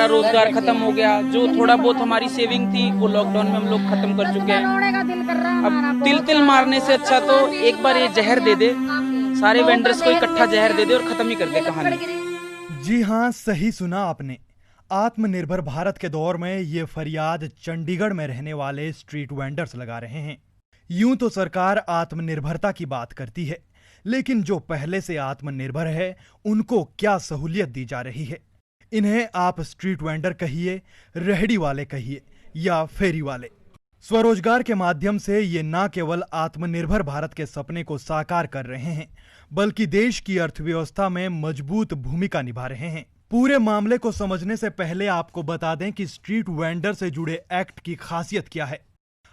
हमारा रोजगार खत्म हो गया। जो थोड़ा बहुत हमारी सेविंग थी वो लॉकडाउन में हम लोग खत्म कर चुके हैं। अब तिल तिल मारने से अच्छा तो एक बार ये जहर दे दे, सारे वेंडर्स को इकट्ठा जहर दे दे और खत्म ही कर दे कहानी। जी हाँ, सही सुना आपने। आत्मनिर्भर भारत के दौर में ये फरियाद चंडीगढ़ में रहने वाले स्ट्रीट वेंडर्स लगा रहे हैं। यूं तो सरकार आत्मनिर्भरता की बात करती है, लेकिन जो पहले से आत्मनिर्भर है उनको क्या सहूलियत दी जा रही है? इन्हें आप स्ट्रीट वेंडर कहिए, रेहड़ी वाले कहिए या फेरी वाले। स्वरोजगार के माध्यम से ये न केवल आत्मनिर्भर भारत के सपने को साकार कर रहे हैं, बल्कि देश की अर्थव्यवस्था में मजबूत भूमिका निभा रहे हैं। पूरे मामले को समझने से पहले आपको बता दें कि स्ट्रीट वेंडर से जुड़े एक्ट की खासियत क्या है।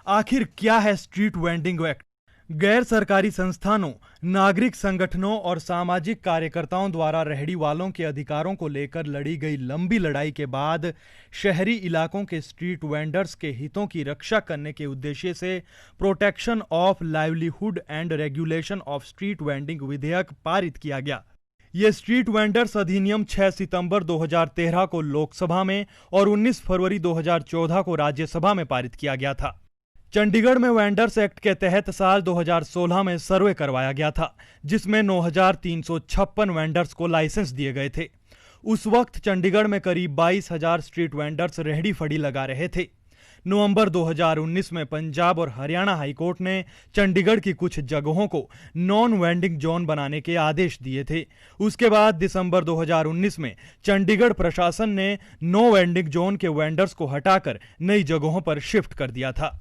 आखिर क्या है स्ट्रीट वेंडिंग एक्ट? गैर सरकारी संस्थानों, नागरिक संगठनों और सामाजिक कार्यकर्ताओं द्वारा रेहड़ी वालों के अधिकारों को लेकर लड़ी गई लंबी लड़ाई के बाद शहरी इलाकों के स्ट्रीट वेंडर्स के हितों की रक्षा करने के उद्देश्य से protection of livelihood and regulation of street vending विधेयक पारित किया गया। ये स्ट्रीट वेंडर्स अधिनियम 6 सितंबर 2013 को लोकसभा में और 19 फरवरी 2014 को राज्यसभा में पारित किया गया था। चंडीगढ़ में वेंडर्स एक्ट के तहत साल 2016 में सर्वे करवाया गया था, जिसमें 9,356 वेंडर्स को लाइसेंस दिए गए थे। उस वक्त चंडीगढ़ में करीब 22,000 स्ट्रीट वेंडर्स रेहड़ी फड़ी लगा रहे थे। नवंबर 2019 में पंजाब और हरियाणा हाईकोर्ट ने चंडीगढ़ की कुछ जगहों को नॉन वेंडिंग जोन बनाने के आदेश दिए थे। उसके बाद दिसंबर 2019 में चंडीगढ़ प्रशासन ने नो वेंडिंग जोन के वेंडर्स को हटाकर नई जगहों पर शिफ्ट कर दिया था।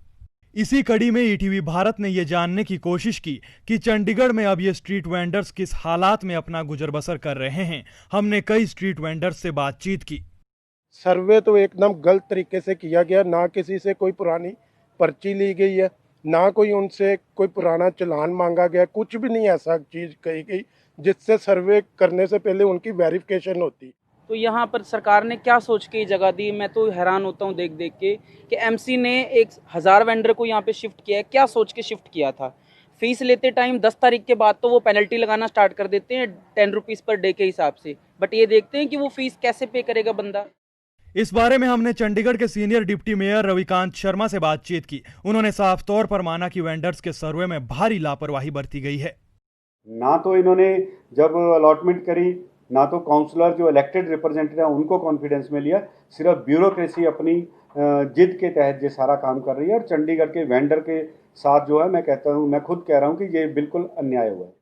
इसी कड़ी में ईटीवी भारत ने यह जानने की कोशिश की कि चंडीगढ़ में अब ये स्ट्रीट वेंडर्स किस हालात में अपना गुजर बसर कर रहे हैं। हमने कई स्ट्रीट वेंडर्स से बातचीत की। सर्वे तो एकदम गलत तरीके से किया गया, ना किसी से कोई पुरानी पर्ची ली गई है, ना कोई उनसे कोई पुराना चालान मांगा गया, कुछ भी नहीं ऐसा चीज़ कही गई जिससे सर्वे करने से पहले उनकी वेरिफिकेशन होती। तो यहाँ पर सरकार ने क्या सोच के ये जगह दी, मैं तो हैरान होता हूँ देख देख के कि एमसी ने 1,000 वेंडर को यहाँ पे शिफ्ट किया है। क्या सोच के शिफ्ट किया था? फीस लेते टाइम 10 तारीख के बाद तो वो पेनल्टी लगाना स्टार्ट कर देते हैं 10 रुपीज़ पर डे के हिसाब से, बट ये देखते हैं कि वो फीस कैसे पे करेगा बंदा। इस बारे में हमने चंडीगढ़ के senior deputy mayor Ravikant Sharma से बातचीत की। उन्होंने साफ तौर पर माना कि वेंडर्स के सर्वे में भारी लापरवाही बरती गई है। ना तो इन्होंने जब अलॉटमेंट करी, ना तो काउंसलर जो इलेक्टेड रिप्रेजेंटेटिव हैं उनको कॉन्फिडेंस में लिया। सिर्फ ब्यूरोक्रेसी अपनी जिद के तहत ये सारा काम कर रही है। और चंडीगढ़ के वेंडर के साथ जो है, मैं कहता हूँ, मैं खुद कह रहा हूँ कि ये बिल्कुल अन्याय हुआ है।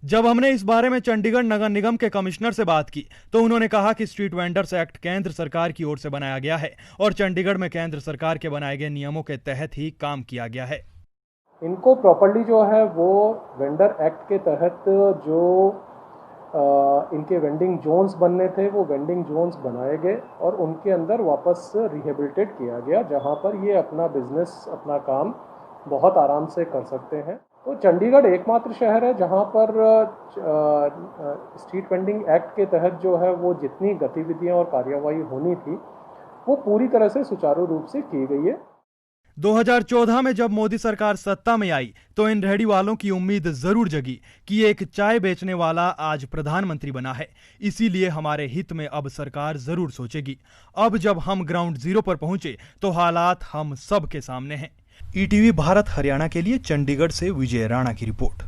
जब हमने इस बारे में चंडीगढ़ नगर निगम के कमिश्नर से बात की तो उन्होंने कहा कि स्ट्रीट वेंडर्स एक्ट केंद्र सरकार की ओर से बनाया गया है और चंडीगढ़ में केंद्र सरकार के बनाए गए नियमों के तहत ही काम किया गया है। इनको प्रॉपर्ली जो है वो वेंडर एक्ट के तहत जो इनके वेंडिंग जोन्स बनने थे वो वेंडिंग जोन्स बनाए गए और उनके अंदर वापस रिहेबिलिटेट किया गया, जहां पर ये अपना बिजनेस, अपना काम बहुत आराम से कर सकते हैं। तो चंडीगढ़ एकमात्र शहर है जहां पर स्ट्रीट वेंडिंग एक्ट के तहत जो है वो जितनी गतिविधियां और कार्यवाही होनी थी वो पूरी तरह से सुचारू रूप से की गई है। 2014 में जब मोदी सरकार सत्ता में आई तो इन रेहड़ी वालों की उम्मीद जरूर जगी कि एक चाय बेचने वाला आज प्रधानमंत्री बना है, इसीलिए हमारे हित में अब सरकार जरूर सोचेगी। अब जब हम ग्राउंड जीरो पर पहुंचे तो हालात हम सब के सामने हैं। ईटीवी भारत हरियाणा के लिए चंडीगढ़ से विजय राणा की रिपोर्ट।